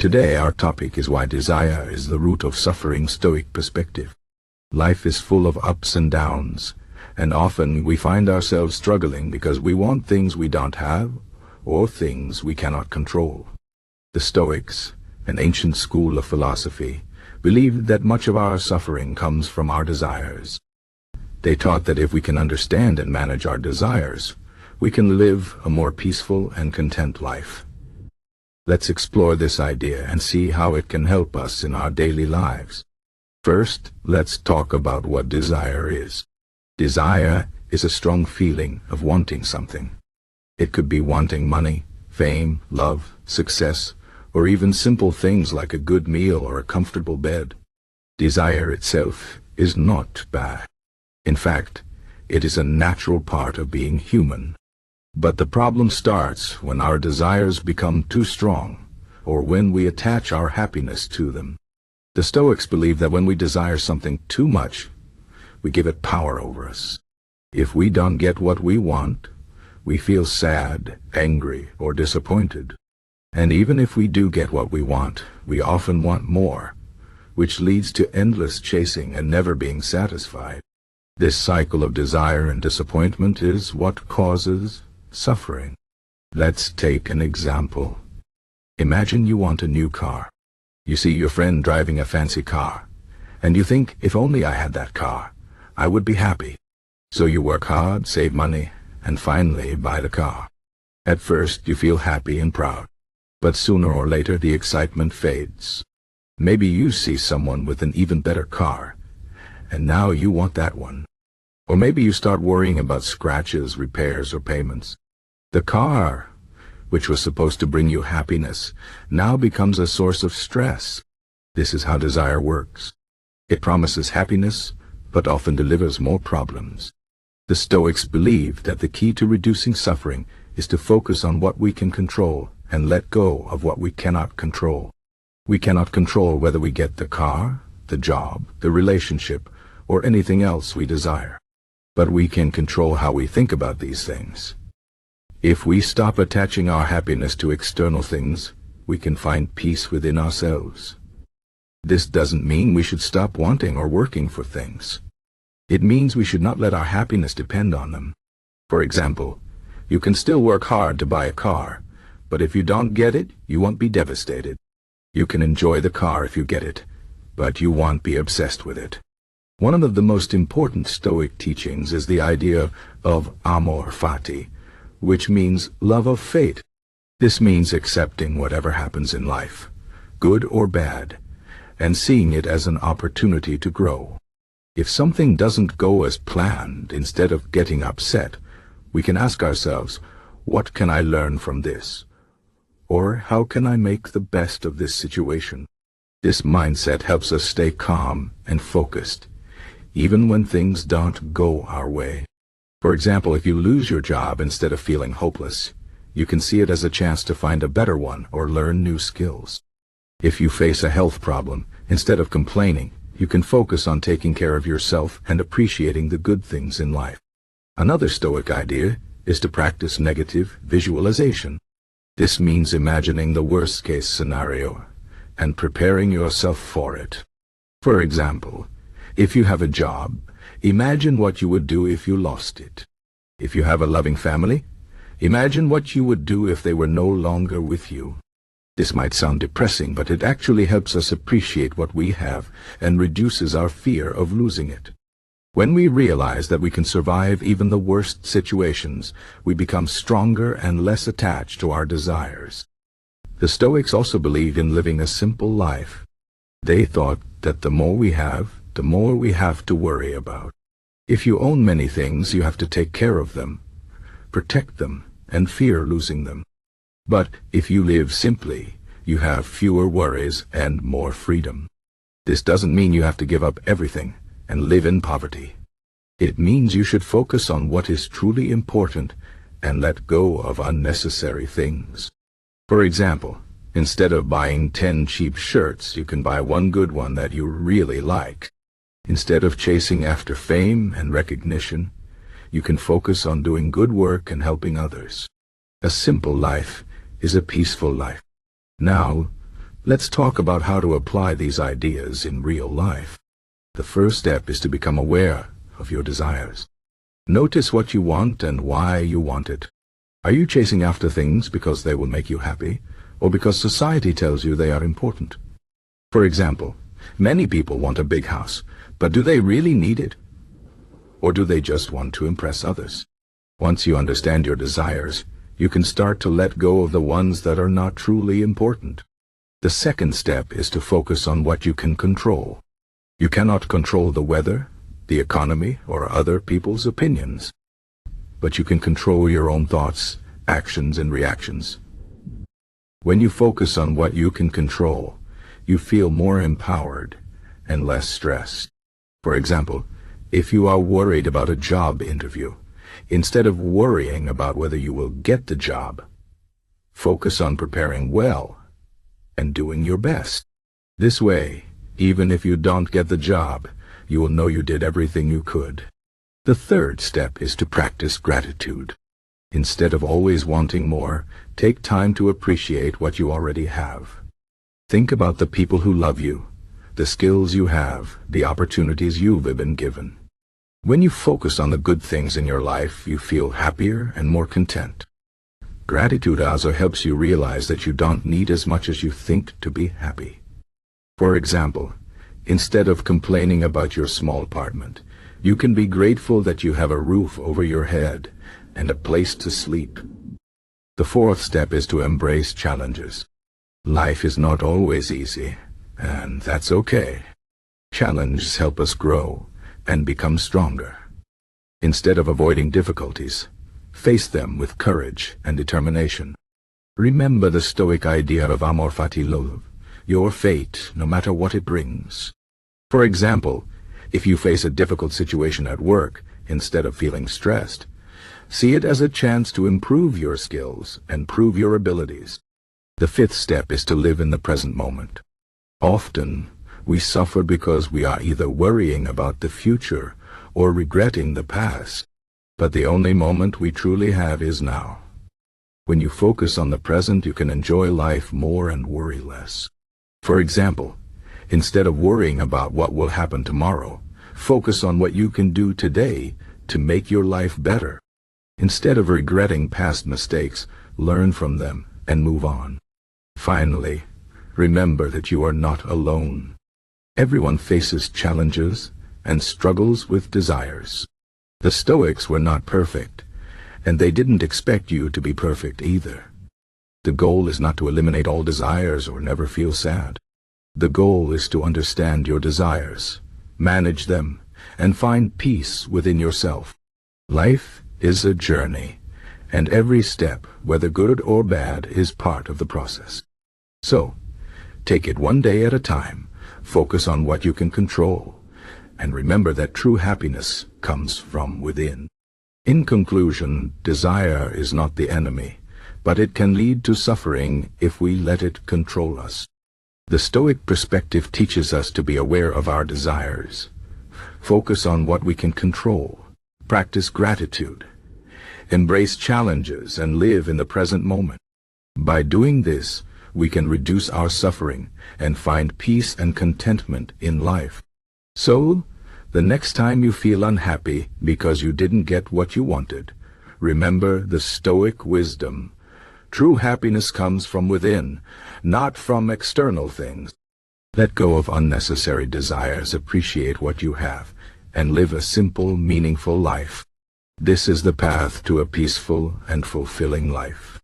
Today our topic is why desire is the root of suffering. Stoic perspective. Life is full of ups and downs, and often we find ourselves struggling because we want things we don't have or things we cannot control. The Stoics, an ancient school of philosophy, believed that much of our suffering comes from our desires. They taught that if we can understand and manage our desires, we can live a more peaceful and content life. Let's explore this idea and see how it can help us in our daily lives. First, let's talk about what desire is. Desire is a strong feeling of wanting something. It could be wanting money, fame, love, success, or even simple things like a good meal or a comfortable bed. Desire itself is not bad. In fact, it is a natural part of being human. But the problem starts when our desires become too strong, or when we attach our happiness to them. The Stoics believe that when we desire something too much, we give it power over us. If we don't get what we want, we feel sad, angry, or disappointed. And even if we do get what we want, we often want more, which leads to endless chasing and never being satisfied. This cycle of desire and disappointment is what causes suffering. Let's take an example. Imagine you want a new car. You see your friend driving a fancy car, and you think, if only I had that car, I would be happy. So you work hard, save money, and finally buy the car. At first you feel happy and proud, but sooner or later the excitement fades. Maybe you see someone with an even better car, and now you want that one. Or maybe you start worrying about scratches, repairs, or payments. The car, which was supposed to bring you happiness, now becomes a source of stress. This is how desire works. It promises happiness, but often delivers more problems. The Stoics believe that the key to reducing suffering is to focus on what we can control and let go of what we cannot control. We cannot control whether we get the car, the job, the relationship, or anything else we desire. But we can control how we think about these things. If we stop attaching our happiness to external things, we can find peace within ourselves. This doesn't mean we should stop wanting or working for things. It means we should not let our happiness depend on them. For example, you can still work hard to buy a car, but if you don't get it, you won't be devastated. You can enjoy the car if you get it, but you won't be obsessed with it. One of the most important Stoic teachings is the idea of Amor, Fati, which means love of fate. This means accepting whatever happens in life, good or bad, and seeing it as an opportunity to grow. If something doesn't go as planned, instead of getting upset, we can ask ourselves, what can I learn from this? Or how can I make the best of this situation? This mindset helps us stay calm and focused, even when things don't go our way. For example, if you lose your job instead of feeling hopeless, you can see it as a chance to find a better one or learn new skills. If you face a health problem, instead of complaining, you can focus on taking care of yourself and appreciating the good things in life. Another Stoic idea is to practice negative visualization. This means imagining the worst-case scenario and preparing yourself for it. For example, if you have a job, imagine what you would do if you lost it. If you have a loving family, imagine what you would do if they were no longer with you. This might sound depressing, but it actually helps us appreciate what we have and reduces our fear of losing it. When we realize that we can survive even the worst situations, we become stronger and less attached to our desires. The Stoics also believe in living a simple life. They thought that the more we have, the more we have to worry about. If you own many things, you have to take care of them, protect them, and fear losing them. But if you live simply, you have fewer worries and more freedom. This doesn't mean you have to give up everything and live in poverty. It means you should focus on what is truly important and let go of unnecessary things. For example, instead of buying 10 cheap shirts, you can buy one good one that you really like. Instead of chasing after fame and recognition, you can focus on doing good work and helping others. A simple life is a peaceful life. Now, Let's talk about how to apply these ideas in real life. The first step is to become aware of your desires. Notice what you want and why you want it. Are you chasing after things because they will make you happy, or because society tells you they are important? For example, many people want a big house, but do they really need it? Or do they just want to impress others? Once you understand your desires, you can start to let go of the ones that are not truly important. The second step is to focus on what you can control. You cannot control the weather, the economy, or other people's opinions. But you can control your own thoughts, actions, and reactions. When you focus on what you can control, you feel more empowered and less stressed. For example, if you are worried about a job interview, instead of worrying about whether you will get the job, focus on preparing well and doing your best. This way, even if you don't get the job, you will know you did everything you could. The third step is to practice gratitude. Instead of always wanting more, take time to appreciate what you already have. Think about the people who love you, the skills you have, the opportunities you've been given. When you focus on the good things in your life, you feel happier and more content. Gratitude also helps you realize that you don't need as much as you think to be happy. For example, instead of complaining about your small apartment, you can be grateful that you have a roof over your head and a place to sleep. The fourth step is to embrace challenges. Life is not always easy, and that's okay. Challenges help us grow and become stronger. Instead of avoiding difficulties, face them with courage and determination. Remember the Stoic idea of Amor, Fati, love, your fate, no matter what it brings. For example, if you face a difficult situation at work, instead of feeling stressed, see it as a chance to improve your skills and prove your abilities. The fifth step is to live in the present moment. Often, we suffer because we are either worrying about the future or regretting the past. But the only moment we truly have is now. When you focus on the present, you can enjoy life more and worry less. For example, instead of worrying about what will happen tomorrow, focus on what you can do today to make your life better. Instead of regretting past mistakes, learn from them and move on. Finally, remember that you are not alone. Everyone faces challenges and struggles with desires. The Stoics were not perfect, and they didn't expect you to be perfect either. The goal is not to eliminate all desires or never feel sad. The goal is to understand your desires, manage them, and find peace within yourself. Life is a journey, and every step, whether good or bad, is part of the process. So, take it one day at a time, focus on what you can control, and remember that true happiness comes from within. In conclusion, desire is not the enemy, but it can lead to suffering if we let it control us. The Stoic perspective teaches us to be aware of our desires, focus on what we can control, practice gratitude, embrace challenges, and live in the present moment. By doing this, we can reduce our suffering and find peace and contentment in life. So, the next time you feel unhappy because you didn't get what you wanted, remember the Stoic wisdom. True happiness comes from within, not from external things. Let go of unnecessary desires, appreciate what you have, and live a simple, meaningful life. This is the path to a peaceful and fulfilling life.